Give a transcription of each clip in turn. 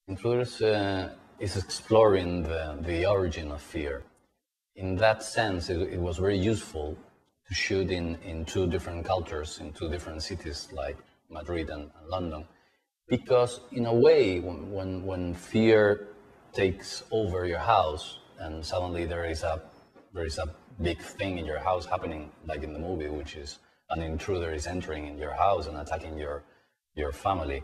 Intruders is exploring the origin of fear. In that sense, it was very useful to shoot in two different cultures, in two different cities like Madrid and London, because in a way, when fear takes over your house and suddenly there is a big thing in your house happening, like in the movie, which is an intruder is entering in your house and attacking your family.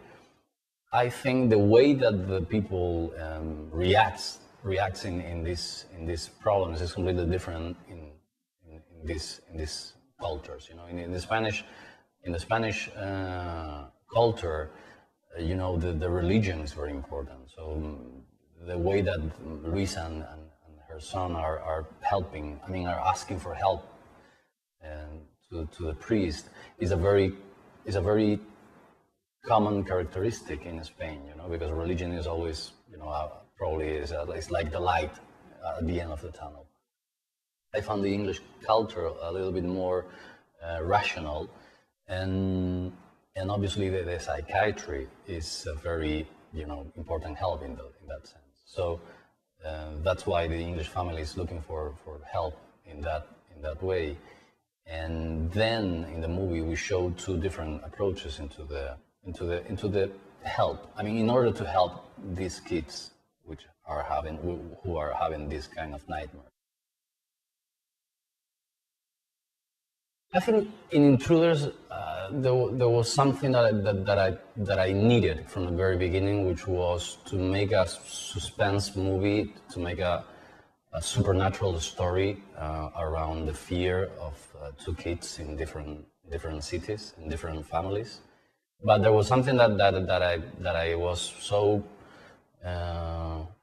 I think the way that the people reacts in these problems is completely different in these cultures. You know, in the Spanish culture, you know, the religion is very important. So the way that Luisa and her son are helping, I mean, are asking for help to the priest is a very common characteristic in Spain, you know, because religion is always, you know, probably it's like the light at the end of the tunnel. I found the English culture a little bit more rational, and obviously the psychiatry is a very, you know, important help in that sense. So that's why the English family is looking for help in that way. And then in the movie we show two different approaches into the help. I mean, in order to help these kids who are having this kind of nightmare. I think in Intruders there was something that I needed from the very beginning, which was to make a suspense movie, to make a supernatural story around the fear of two kids in different cities, in different families. But there was something that I was so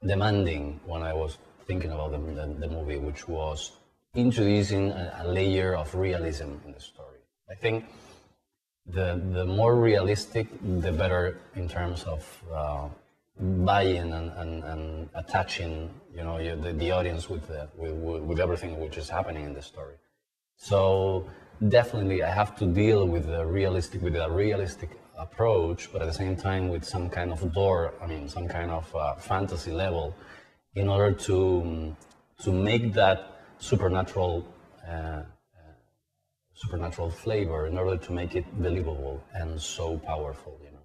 demanding when I was thinking about the movie, which was introducing a layer of realism in the story. I think the more realistic, the better in terms of buying and attaching, you know, the audience with everything which is happening in the story. So definitely, I have to deal with a realistic approach, but at the same time with some kind of some kind of fantasy level, in order to make that supernatural flavor, in order to make it believable and so powerful, you know.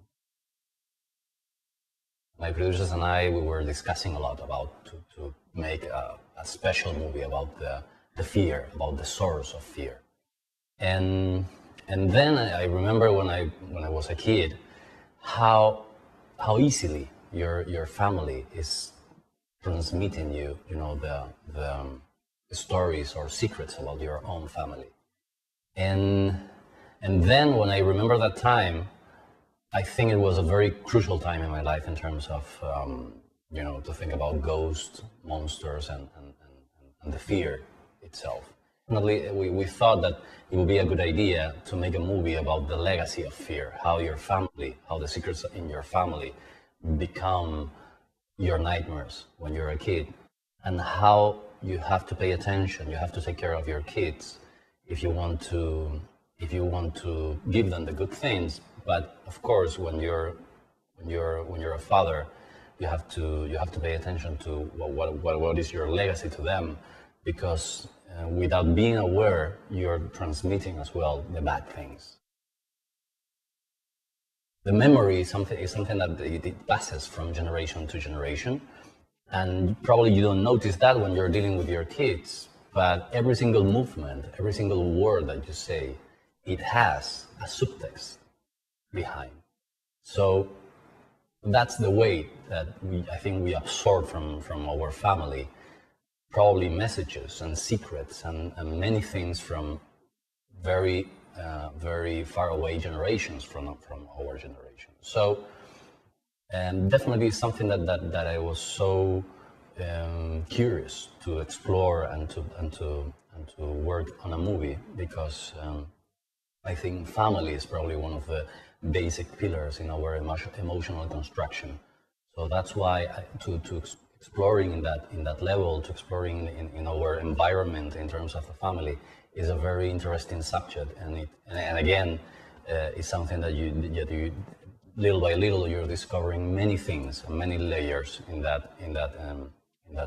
My producers and I, we were discussing a lot about to make a special movie about the fear, about the source of fear. And then I remember when I was a kid, how easily your family is transmitting you know, the stories or secrets about your own family. And then when I remember that time, I think it was a very crucial time in my life in terms of you know, to think about ghosts, monsters, and the fear itself. Definitely, we thought that it would be a good idea to make a movie about the legacy of fear, how the secrets in your family become your nightmares when you're a kid, and how you have to pay attention, you have to take care of your kids if you want to give them the good things. But of course, when you're a father, you have to pay attention to what is your legacy to them, because without being aware, you're transmitting as well the bad things. The memory is something that it passes from generation to generation, and probably you don't notice that when you're dealing with your kids, but every single movement, every single word that you say, it has a subtext behind. So that's the way that I think we absorb from our family, probably messages and secrets and many things from very far away generations from our generation. So definitely something that I was so curious to explore and to work on a movie, because I think family is probably one of the basic pillars in our emotional construction. So that's why to exploring in that level, to exploring in our environment in terms of the family, is a very interesting subject, and again, it's something that little by little, you're discovering many things, many layers in that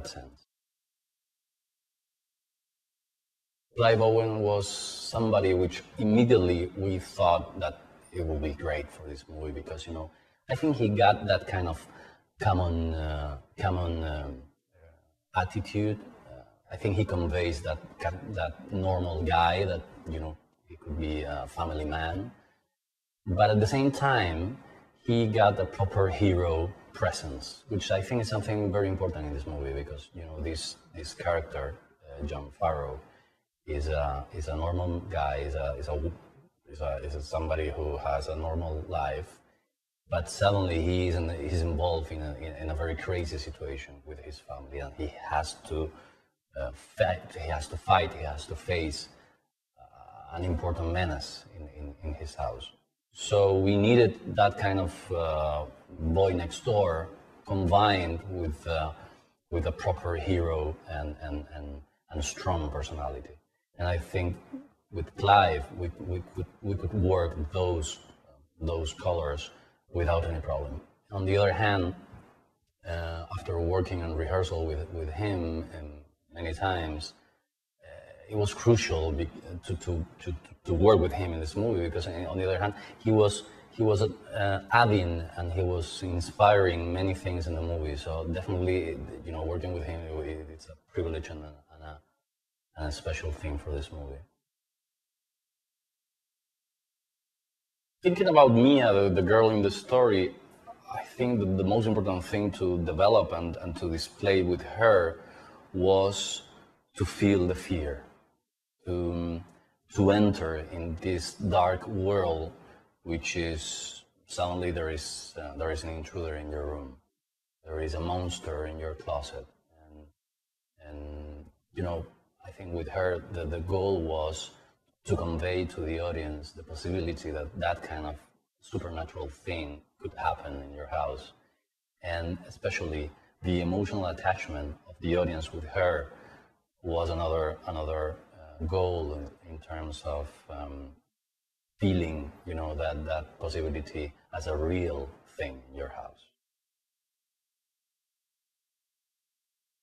sense. Clive Owen was somebody which immediately we thought that it would be great for this movie because, you know, I think he got that kind of common attitude. I think he conveys that normal guy that, you know, he could be a family man. But at the same time, he got a proper hero presence, which I think is something very important in this movie because, you know, this character, John Farrow, is a normal guy, is somebody who has a normal life, but suddenly he's involved in a very crazy situation with his family, and he has to fight, he has to face an important menace in his house. So we needed that kind of boy next door combined with a proper hero and strong personality. And I think with Clive, we could work those colors without any problem. On the other hand, after working on rehearsal with him many times, it was crucial to work with him in this movie because on the other hand, he was adding and he was inspiring many things in the movie. So definitely, you know, working with him, it's a privilege and a special thing for this movie. Thinking about Mia, the girl in the story, I think that the most important thing to develop and to display with her was to feel the fear, to enter in this dark world, which is suddenly there is an intruder in your room, there is a monster in your closet, and you know, I think with her the goal was to convey to the audience the possibility that that kind of supernatural thing could happen in your house, and especially the emotional attachment of the audience with her was another goal in terms of feeling, you know, that possibility as a real thing in your house.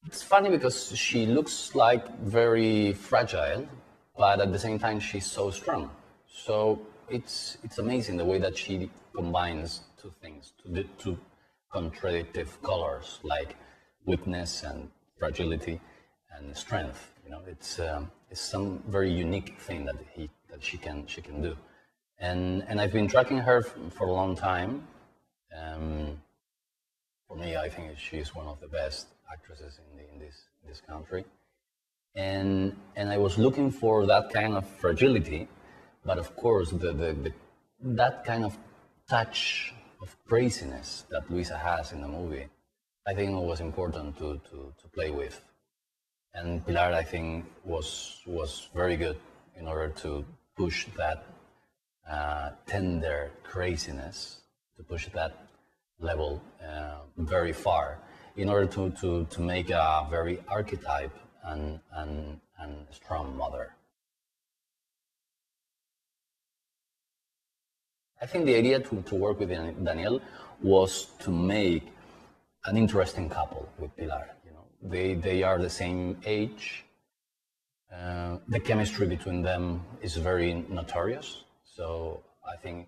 It's funny because she looks like very fragile, but at the same time she's so strong. So it's amazing the way that she combines two things, two contradictive colors like weakness and fragility and strength. You know, it's some very unique thing that she can do, and I've been tracking her for a long time. For me, I think she's one of the best actresses in this country, and I was looking for that kind of fragility, but of course that kind of touch of craziness that Luisa has in the movie, I think it was important to play with. And Pilar, I think, was very good in order to push that tender craziness, to push that level very far, in order to make a very archetype and strong mother. I think the idea to work with Daniel was to make an interesting couple with Pilar. You know, they are the same age. The chemistry between them is very notorious. So I think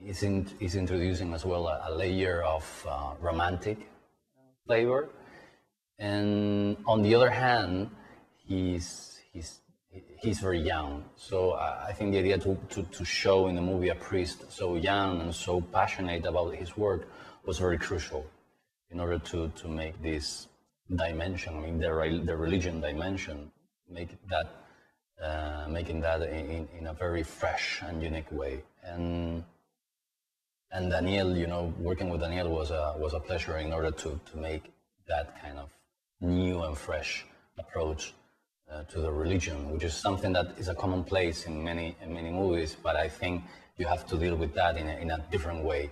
it's introducing as well a layer of romantic flavor. And on the other hand, he's very young. So I think the idea to show in the movie a priest so young and so passionate about his work was very crucial in order to make this dimension, I mean the religion dimension, making that in a very fresh and unique way. And Daniel, you know, working with Daniel was a pleasure in order to make that kind of new and fresh approach to the religion, which is something that is a commonplace in many movies, but I think you have to deal with that in a different way.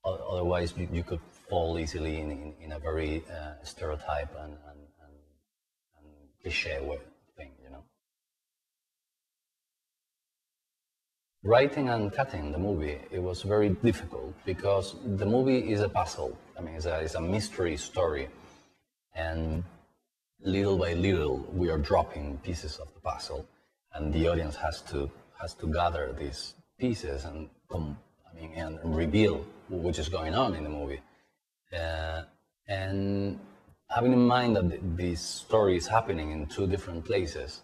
Otherwise, you could fall easily in a very stereotype and cliche way thing, you know. Writing and cutting the movie, it was very difficult because the movie is a puzzle. I mean, it's a mystery story. And little by little, we are dropping pieces of the puzzle, and the audience has to gather these pieces and and reveal what is going on in the movie. And having in mind that this story is happening in two different places,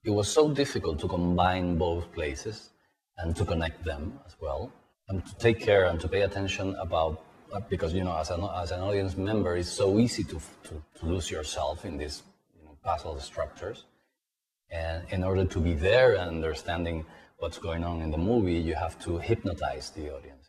it was so difficult to combine both places and to connect them as well, and to take care and to pay attention about, because as an audience member, it's so easy to lose yourself in these puzzle structures. And in order to be there and understanding what's going on in the movie, you have to hypnotize the audience.